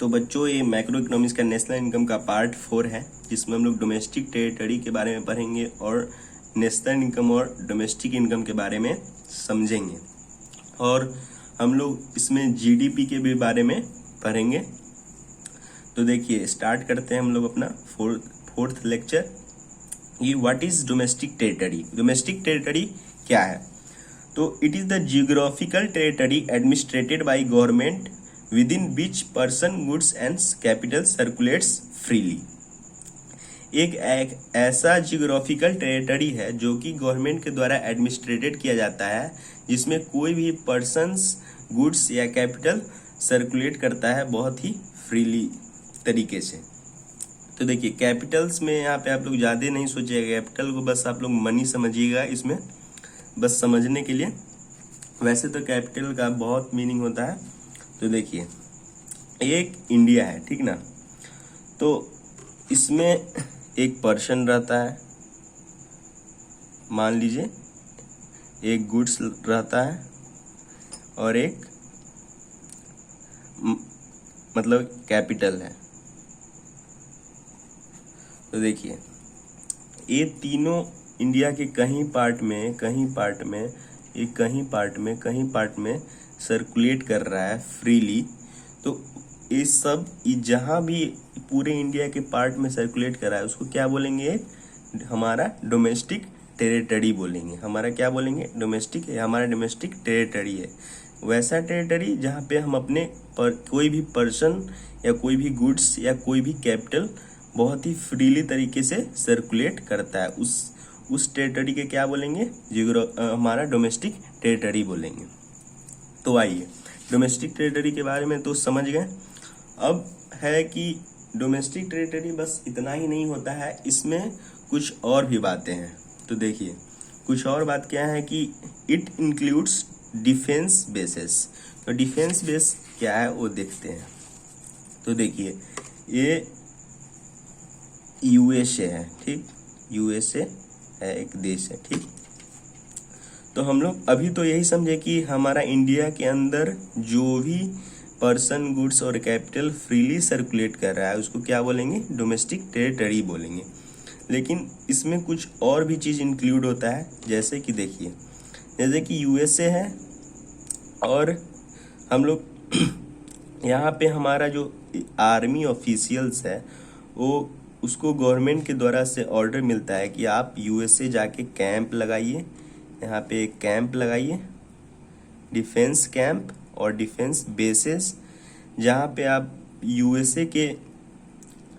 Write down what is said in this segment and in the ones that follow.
तो बच्चों, ये मैक्रो इकोनॉमिक्स का नेशनल इनकम का पार्ट 4 है, जिसमें हम लोग डोमेस्टिक टेरिटरी के बारे में पढ़ेंगे और नेशनल इनकम और डोमेस्टिक इनकम के बारे में समझेंगे, और हम लोग इसमें जीडीपी के भी बारे में पढ़ेंगे। तो देखिए, स्टार्ट करते हैं हम लोग अपना फोर्थ लेक्चर। ये what is domestic territory. Domestic territory क्या है? तो it is the geographical territory administrated by government within which person goods and capital circulates freely. एक ऐसा जियोग्राफिकल टेरिटरी है जो कि गवर्नमेंट के द्वारा एडमिनिस्ट्रेटेड किया जाता है, जिसमें कोई भी पर्सन्स गुड्स या कैपिटल सर्कुलेट करता है बहुत ही फ्रीली तरीके से। तो देखिए, कैपिटल्स में यहाँ पे आप लोग ज़्यादा नहीं सोचिएगा, कैपिटल को बस आप लोग मनी समझिएगा इसमें, बस समझने के लिए। वैसे तो कैपिटल का बहुत मीनिंग होता है। तो देखिए, एक इंडिया है, ठीक ना, तो इसमें एक पर्सन रहता है, मान लीजिए एक गुड्स रहता है और एक मतलब कैपिटल है। तो देखिए, ये तीनों इंडिया के कहीं पार्ट में सर्कुलेट कर रहा है फ्रीली। तो ये सब जहाँ भी पूरे इंडिया के पार्ट में सर्कुलेट कर रहा है उसको क्या बोलेंगे? हमारा डोमेस्टिक टेरिटरी बोलेंगे। हमारा क्या बोलेंगे? डोमेस्टिक है, हमारा डोमेस्टिक टेरिटरी है। वैसा टेरिटरी जहाँ पे हम अपने कोई भी पर्सन या कोई भी गुड्स या कोई भी कैपिटल बहुत ही फ्रीली तरीके से सर्कुलेट करता है, उस टेरिटरी के क्या बोलेंगे? हमारा डोमेस्टिक टेरिटरी बोलेंगे। तो आइए, डोमेस्टिक टेरिटरी के बारे में तो समझ गए। अब है कि डोमेस्टिक टेरिटरी बस इतना ही नहीं होता है, इसमें कुछ और भी बातें हैं। तो देखिए, कुछ और बात क्या है कि इट इंक्लूड्स डिफेंस बेसेस। तो डिफेंस बेस क्या है वो देखते हैं। तो देखिए, ये यूएसए है, ठीक, यूएसए है, एक देश है, ठीक। तो हम लोग अभी तो यही समझे कि हमारा इंडिया के अंदर जो भी पर्सन गुड्स और कैपिटल फ्रीली सर्कुलेट कर रहा है उसको क्या बोलेंगे? डोमेस्टिक टेरिटरी बोलेंगे। लेकिन इसमें कुछ और भी चीज़ इंक्लूड होता है, जैसे कि देखिए, जैसे कि यूएसए है और हम लोग यहाँ पे हमारा जो आर्मी ऑफिशियल्स है वो उसको गवर्नमेंट के द्वारा से ऑर्डर मिलता है कि आप यूएसए जाके कैंप लगाइए, यहाँ पे एक कैंप लगाइए, डिफेंस कैंप और डिफेंस बेसेस, जहाँ पे आप यूएसए के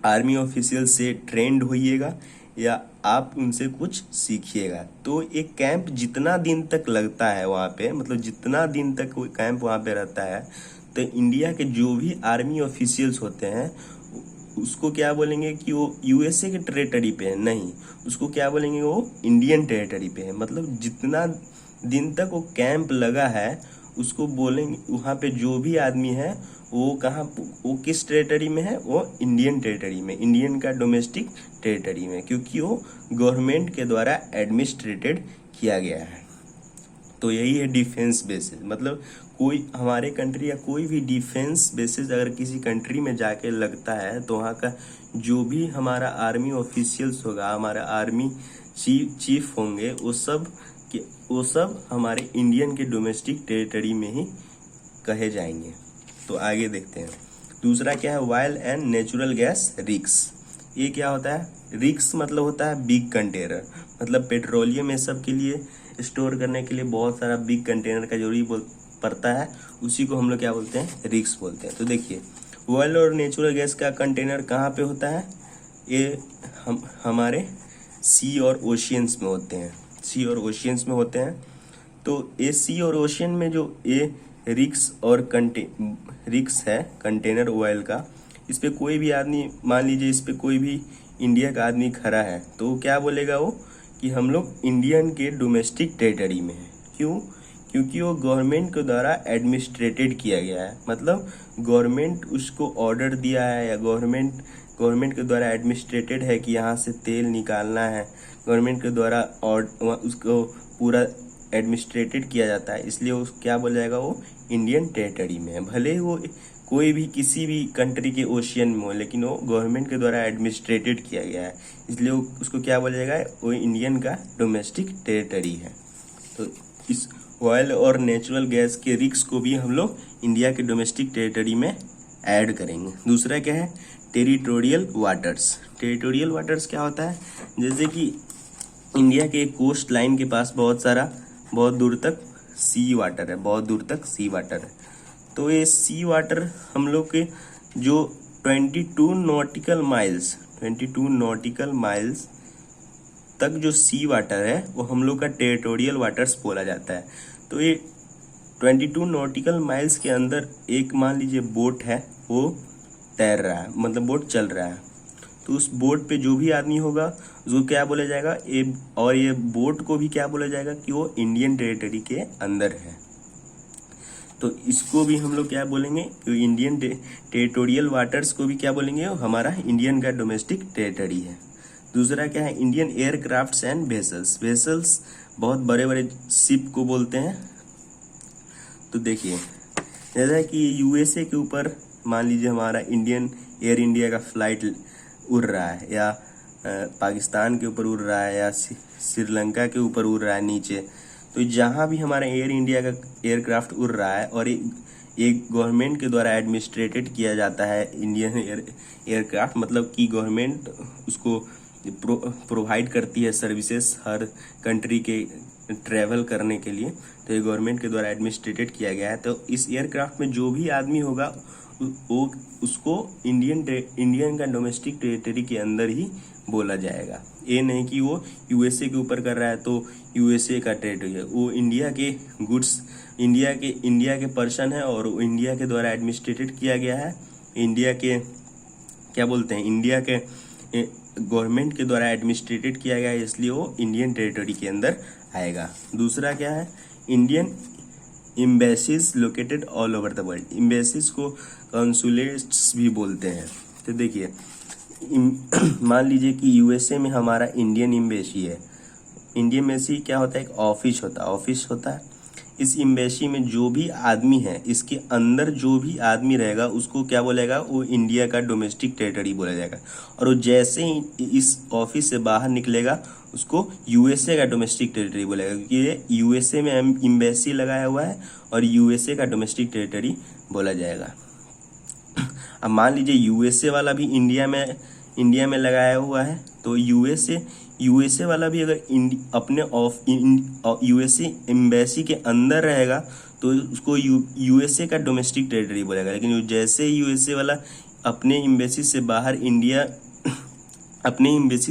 आर्मी ऑफिशियल से ट्रेंड होइएगा या आप उनसे कुछ सीखिएगा। तो एक कैंप जितना दिन तक लगता है वहाँ पे, मतलब जितना दिन तक वो कैंप वहाँ पे रहता है, तो इंडिया के जो भी आर्मी ऑफिशियल्स होते हैं उसको क्या बोलेंगे कि वो यूएसए के टेरिटरी पे है, नहीं, उसको क्या बोलेंगे? वो इंडियन टेरिटरी पे है। मतलब जितना दिन तक वो कैंप लगा है उसको बोलेंगे, वहाँ पे जो भी आदमी है वो कहाँ, वो किस टेरिटरी में है? वो इंडियन टेरिटरी में, इंडियन का डोमेस्टिक टेरिटरी में, क्योंकि वो गवर्नमेंट के द्वारा एडमिनिस्ट्रेटेड किया गया है। तो यही है डिफेंस बेसिस। मतलब कोई हमारे कंट्री या कोई भी डिफेंस बेसिस अगर किसी कंट्री में जाके लगता है तो वहाँ का जो भी हमारा आर्मी ऑफिशियल्स होगा, हमारा आर्मी चीफ होंगे, वो सब हमारे इंडियन के डोमेस्टिक टेरिटरी में ही कहे जाएंगे। तो आगे देखते हैं। दूसरा क्या है? Oil and natural gas rigs. ये क्या होता है? रिग्स मतलब होता है बिग कंटेनर, मतलब पेट्रोलियम ये सब के लिए स्टोर करने के लिए बहुत सारा बिग कंटेनर का जरूरी पड़ता है, उसी को हम लोग क्या बोलते हैं? रिग्स बोलते हैं। तो देखिए, ऑयल और नेचुरल गैस का कंटेनर कहाँ पे होता है? ये हमारे सी और ओशियंस में होते हैं, सी और ओशियंस में होते हैं। तो ये सी और ओशियन में जो ये रिग्स है कंटेनर ऑयल का, इस पे कोई भी आदमी, मान लीजिए इस पे कोई भी इंडिया का आदमी खड़ा है, तो क्या बोलेगा वो कि हम लोग इंडियन के डोमेस्टिक टेरिटरी में है। क्यों? क्योंकि वो गवर्नमेंट के द्वारा एडमिनिस्ट्रेटेड किया गया है। मतलब गवर्नमेंट उसको ऑर्डर दिया है या गवर्नमेंट के द्वारा एडमिनिस्ट्रेटेड है कि यहाँ से तेल निकालना है, गवर्नमेंट के द्वारा उसको पूरा एडमिनिस्ट्रेटेड किया जाता है, इसलिए उस क्या बोला जाएगा? वो इंडियन टेरिटरी में है। भले ही वो कोई भी किसी भी कंट्री के ओशियन में हो, लेकिन वो गवर्नमेंट के द्वारा एडमिनिस्ट्रेटेड किया गया है, इसलिए उसको क्या बोला जाएगा, वो इंडियन का डोमेस्टिक टेरिटरी है। तो इस ऑयल और नेचुरल गैस के रिस्क को भी हम लोग इंडिया के डोमेस्टिक टेरिटरी में ऐड करेंगे। दूसरा क्या है, टेरिटोरियल वाटर्स। टेरिटोरियल वाटर्स क्या होता है, जैसे कि इंडिया के कोस्ट लाइन के पास बहुत दूर तक सी वाटर है, बहुत दूर तक सी वाटर है। तो ये सी वाटर हम लोग के जो 22 नॉटिकल माइल्स तक जो सी वाटर है वो हम लोग का टेरिटोरियल वाटर्स बोला जाता है। तो ये 22 नॉटिकल माइल्स के अंदर एक मान लीजिए बोट है, वो तैर रहा है, मतलब बोट चल रहा है, तो उस बोट पे जो भी आदमी होगा उसको क्या बोला जाएगा, ये बोट को भी क्या बोला जाएगा कि वो इंडियन टेरिटरी के अंदर है। तो इसको भी हम लोग क्या बोलेंगे, इंडियन टेरिटोरियल वाटर्स को भी क्या बोलेंगे, हमारा इंडियन का डोमेस्टिक टेरिटरी है। दूसरा क्या है, Indian aircrafts and vessels. Vessels बहुत बड़े बड़े शिप को बोलते हैं। तो देखिए, जैसा कि यूएसए के ऊपर मान लीजिए हमारा एयर इंडिया का फ्लाइट उड़ रहा है, या पाकिस्तान के ऊपर उड़ रहा है, या श्रीलंका के ऊपर उड़ रहा है नीचे, तो जहाँ भी हमारा एयर इंडिया का एयरक्राफ्ट उड़ रहा है और एक गवर्नमेंट के द्वारा एडमिनिस्ट्रेटेड किया जाता है इंडियन एयरक्राफ्ट, मतलब कि गवर्नमेंट उसको प्रोवाइड करती है सर्विसेज हर कंट्री के ट्रैवल करने के लिए, तो ये गवर्नमेंट के द्वारा एडमिनिस्ट्रेटेड किया गया है। तो इस एयरक्राफ्ट में जो भी आदमी होगा वो उसको इंडियन का डोमेस्टिक टेरिटरी के अंदर ही बोला जाएगा। ये नहीं कि वो यूएसए के ऊपर कर रहा है तो यूएसए का टेरिटरी है, वो इंडिया के गुड्स, इंडिया के पर्सन है और वो इंडिया के द्वारा एडमिनिस्ट्रेटेड किया गया है, इंडिया के क्या बोलते हैं, इंडिया के गवर्नमेंट के द्वारा एडमिनिस्ट्रेटेड किया गया है, इसलिए वो इंडियन टेरिटरी के अंदर आएगा। दूसरा क्या है, Indian embassies located all over the world. Embassies को कंसुलेट्स भी बोलते हैं। तो देखिए, मान लीजिए कि यूएसए में हमारा इंडियन एम्बेसी है। इंडियन एम्बेसी क्या होता है, एक ऑफिस होता है। इस एम्बेसी में जो भी आदमी है, इसके अंदर जो भी आदमी रहेगा उसको क्या बोलेगा, वो इंडिया का डोमेस्टिक टेरिटरी बोला जाएगा। और वो जैसे ही इस ऑफिस से बाहर निकलेगा उसको यूएसए का डोमेस्टिक टेरिटरी बोलेगा, क्योंकि ये यूएसए में एम्बेसी लगाया हुआ है और यूएसए का डोमेस्टिक टेरिटरी बोला जाएगा। अब मान लीजिए यूएसए वाला भी इंडिया में लगाया हुआ है, तो यूएसए वाला भी अगर अपने यूएसए एम्बेसी के अंदर रहेगा तो उसको यूएसए का डोमेस्टिक टेरिटरी बोलेगा। लेकिन जैसे यूएसए वाला अपने एम्बेसी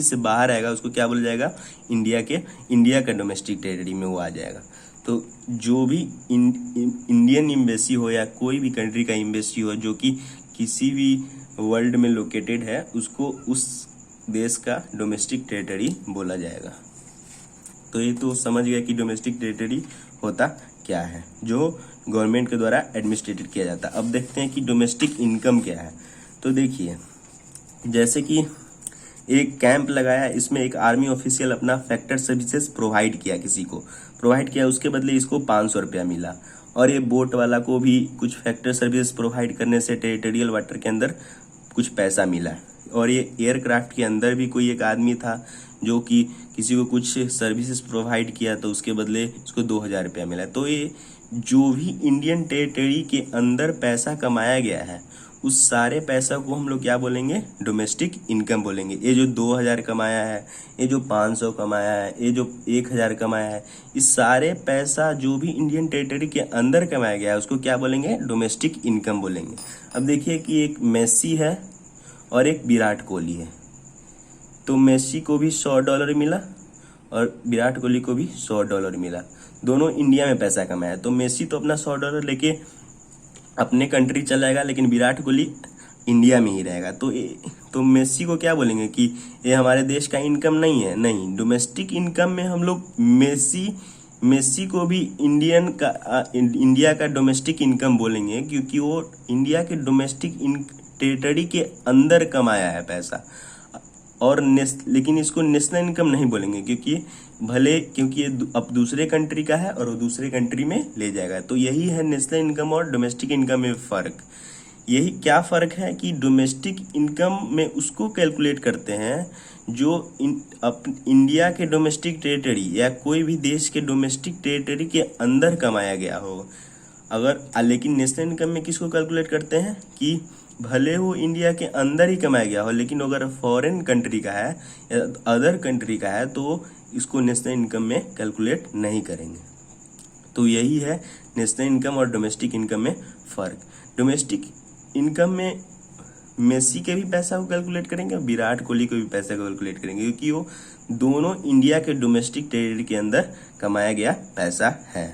से बाहर आएगा उसको क्या बोला जाएगा, इंडिया का डोमेस्टिक टेरिटरी में वो आ जाएगा। तो जो भी इंडियन एम्बेसी हो या कोई भी कंट्री का एम्बेसी हो जो कि किसी भी वर्ल्ड में लोकेटेड है, उसको उस देश का डोमेस्टिक टेरिटरी बोला जाएगा। तो ये तो समझ गया कि डोमेस्टिक टेरिटरी होता क्या है, जो गवर्नमेंट के द्वारा एडमिनिस्ट्रेटेड किया जाता है। अब देखते हैं कि डोमेस्टिक इनकम क्या है। तो देखिए, जैसे कि एक कैंप लगाया, इसमें एक आर्मी ऑफिशियल अपना फैक्टर सर्विसेज प्रोवाइड किया, उसके बदले इसको 500 रुपया मिला। और ये बोट वाला को भी कुछ फैक्टर सर्विस प्रोवाइड करने से टेरिटोरियल वाटर के अंदर कुछ पैसा मिला। और ये एयरक्राफ्ट के अंदर भी कोई एक आदमी था जो कि किसी को कुछ सर्विसेज प्रोवाइड किया, तो उसके बदले उसको 2000 रुपया मिला। तो ये जो भी इंडियन टेरिटरी के अंदर पैसा कमाया गया है, उस सारे पैसा को हम लोग क्या बोलेंगे, डोमेस्टिक इनकम बोलेंगे। ये जो 2000 कमाया है, ये जो 500 कमाया है, ये जो 1000 कमाया है, इस सारे पैसा जो भी इंडियन टेरिटरी के अंदर कमाया गया है उसको क्या बोलेंगे, डोमेस्टिक इनकम बोलेंगे। अब देखिए कि एक मेसी है और एक विराट कोहली है। तो मेसी को भी $100 मिला और विराट कोहली को भी $100 मिला। दोनों इंडिया में पैसा कमाया। तो मेसी तो अपना $100 लेके अपने कंट्री चलाएगा, लेकिन विराट कोहली इंडिया में ही रहेगा। तो मेसी को क्या बोलेंगे कि ये हमारे देश का इनकम नहीं है। नहीं, डोमेस्टिक इनकम में हम लोग मेसी को भी इंडिया का डोमेस्टिक इनकम बोलेंगे, क्योंकि वो इंडिया के डोमेस्टिक टेरिटरी के अंदर कमाया है पैसा। और लेकिन इसको नेशनल इनकम नहीं बोलेंगे, क्योंकि ये अब दूसरे कंट्री का है और वो दूसरे कंट्री में ले जाएगा। तो यही है नेशनल इनकम और डोमेस्टिक इनकम में फ़र्क। यही क्या फ़र्क है कि डोमेस्टिक इनकम में उसको कैलकुलेट करते हैं जो इंडिया के डोमेस्टिक टेरिटरी या कोई भी देश के डोमेस्टिक टेरिटरी के अंदर कमाया गया हो। लेकिन नेशनल इनकम में किसको कैलकुलेट करते हैं कि भले वो इंडिया के अंदर ही कमाया गया हो, लेकिन अगर फॉरेन कंट्री का है या अदर कंट्री का है तो इसको नेशनल इनकम में कैलकुलेट नहीं करेंगे। तो यही है नेशनल इनकम और डोमेस्टिक इनकम में फ़र्क। डोमेस्टिक इनकम में मेसी के भी पैसा को कैलकुलेट करेंगे, विराट कोहली को भी पैसा को कैलकुलेट करेंगे, क्योंकि वो दोनों इंडिया के डोमेस्टिक टेरिटरी के अंदर कमाया गया पैसा है।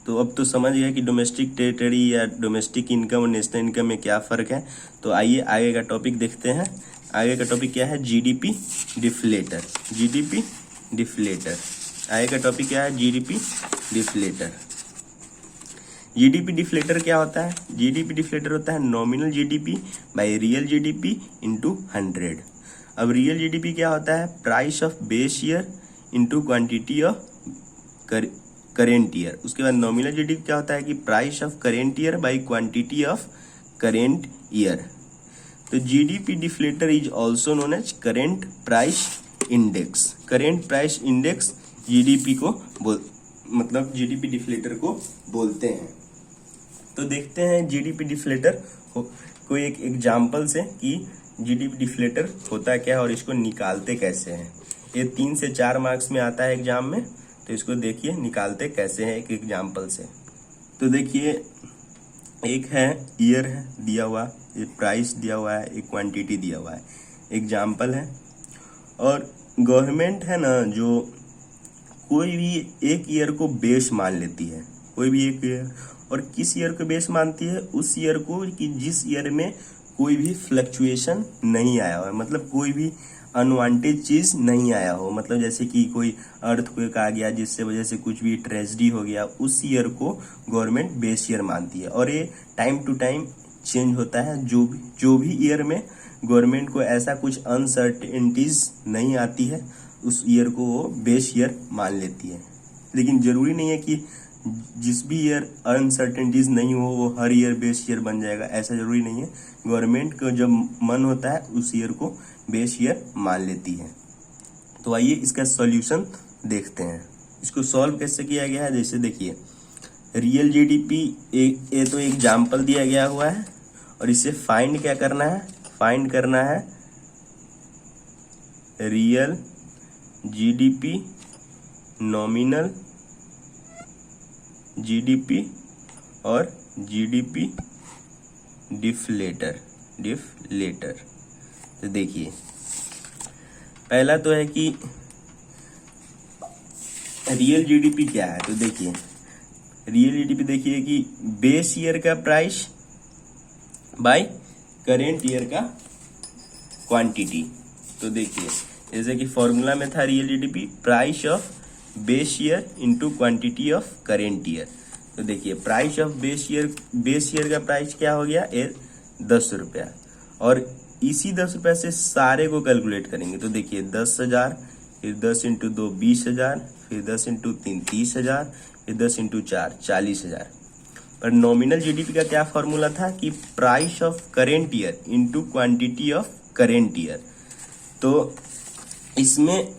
तो अब तो समझ गया कि डोमेस्टिक टेरिटरी या डोमेस्टिक इनकम और नेशनल इनकम में क्या फ़र्क है। तो आइए आगे का टॉपिक देखते हैं। आगे का टॉपिक क्या है? GDP deflator. जीडीपी डिफ्लेटर आगे का टॉपिक क्या है? GDP deflator. जीडीपी डिफ्लेटर क्या होता है? जीडीपी डिफ्लेटर होता है nominal GDP by real GDP into 100। अब रियल जीडीपी क्या होता है? Price of base year into quantity of current year. उसके बाद नॉमिनल जीडीपी क्या होता है कि price of current year by quantity of current year. तो GDP deflator is also known as current price index. Current price index GDP को मतलब GDP deflator को बोलते हैं। तो देखते हैं जीडीपी डिफ्लेटर कोई एक एग्जाम्पल से कि जीडीपी डिफ्लेटर होता क्या है और इसको निकालते कैसे हैं। ये 3 से 4 मार्क्स में आता है एग्जाम में, तो इसको देखिए निकालते कैसे हैं एक एग्जाम्पल से। तो देखिए एक है ईयर है दिया हुआ, ये प्राइस दिया हुआ है, एक क्वांटिटी दिया हुआ है, एग्जाम्पल है। और गवर्नमेंट है ना जो कोई भी एक ईयर को बेस मान लेती है, कोई भी एक ईयर, और किस ईयर को बेस मानती है? उस ईयर को कि जिस ईयर में कोई भी फ्लक्चुएशन नहीं आया हो, मतलब कोई भी अनवांटेड चीज़ नहीं आया हो, मतलब जैसे कि कोई अर्थक्वेक आ गया जिससे वजह से कुछ भी ट्रेजेडी हो गया, उस ईयर को गवर्नमेंट बेस ईयर मानती है। और ये टाइम टू टाइम चेंज होता है। जो भी ईयर में गवर्नमेंट को ऐसा कुछ अनसर्टेनिटीज नहीं आती है, उस ईयर को वो बेस ईयर मान लेती है। लेकिन ज़रूरी नहीं है कि जिस भी ईयर अनसर्टेनिटीज नहीं हो वो हर ईयर बेस ईयर बन जाएगा, ऐसा ज़रूरी नहीं है। गवर्नमेंट को जब मन होता है उस ईयर को बेस ईयर मान लेती है। तो आइए इसका सॉल्यूशन देखते हैं। इसको सॉल्व कैसे किया गया है? जैसे देखिए रियल जीडीपी ये तो एग्जाम्पल दिया गया हुआ है, और इसे फाइंड क्या करना है? फाइंड करना है रियल जीडीपी, नॉमिनल जीडीपी और जीडीपी डिफ्लेटर। तो देखिए पहला तो है कि रियल जीडीपी क्या है। तो देखिए रियल जीडीपी देखिए कि बेस ईयर का प्राइस बाय करेंट ईयर का क्वांटिटी। तो देखिए जैसे कि फॉर्मूला में था real GDP price of base year into quantity of current year. तो देखिए प्राइस ऑफ बेस ईयर का प्राइस क्या हो गया? 10 रुपया। और इसी 10 रुपये से सारे को कैलकुलेट करेंगे। तो देखिए 10,000, फिर 10 इंटू 2 20,000, फिर 10 इंटू 3 30,000, फिर 10 इंटू 4 40,000। और नॉमिनल जीडीपी का क्या फॉर्मूला था कि price of current year into quantity of current year. तो इसमें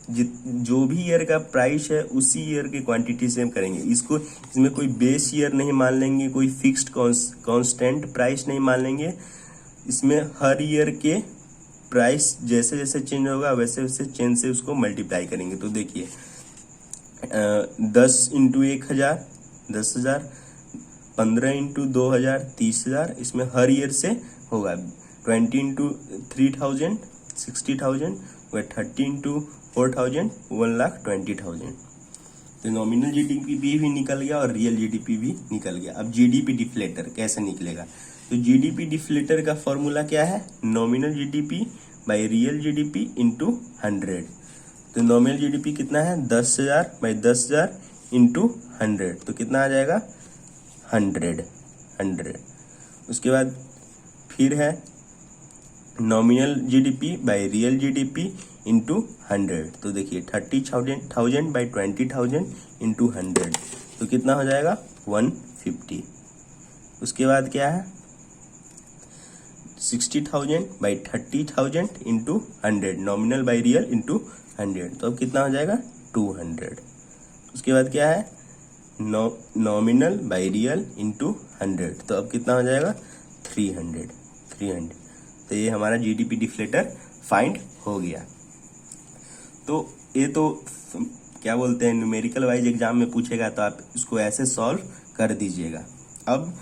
जो भी ईयर का प्राइस है उसी ईयर की क्वांटिटी से हम करेंगे। इसमें कोई बेस ईयर नहीं मान लेंगे, कोई फिक्स्ड कांस्टेंट प्राइस नहीं मान लेंगे। इसमें हर ईयर के प्राइस जैसे जैसे चेंज होगा वैसे वैसे चेंज से उसको मल्टीप्लाई करेंगे। तो देखिए 10 इंटू 1,000 10,000, 15 इंटू 2,000 30,000। इसमें हर ईयर से होगा 20 इंटू 3,000 60,000, 30 इंटू 4,000 1,20,000। तो नॉमिनल जीडीपी भी निकल गया और रियल जीडीपी भी निकल गया। अब जीडीपी डिफ्लेटर कैसे निकलेगा? तो जीडीपी डिफ्लेटर का फॉर्मूला क्या है? Nominal GDP by real GDP into 100। तो नॉमिनल जीडीपी कितना है? 10,000 बाय 10,000 इंटू 100। तो कितना आ जाएगा? 100। उसके बाद फिर है nominal GDP by real GDP into 100। तो देखिए 30,000 बाई 20,000 इंटू 100। तो कितना हो जाएगा? 150। उसके बाद क्या है? 60,000 by 30,000 into 100, nominal by real into 100, तो अब कितना हो जाएगा 200। उसके बाद क्या है नॉमिनल बाई रियल इंटू 100, तो अब कितना हो जाएगा 300। तो ये हमारा जीडीपी डिफ्लेटर फाइंड हो गया। तो ये तो क्या बोलते हैं न्यूमेरिकल वाइज एग्जाम में पूछेगा, तो आप इसको ऐसे सॉल्व कर दीजिएगा। अब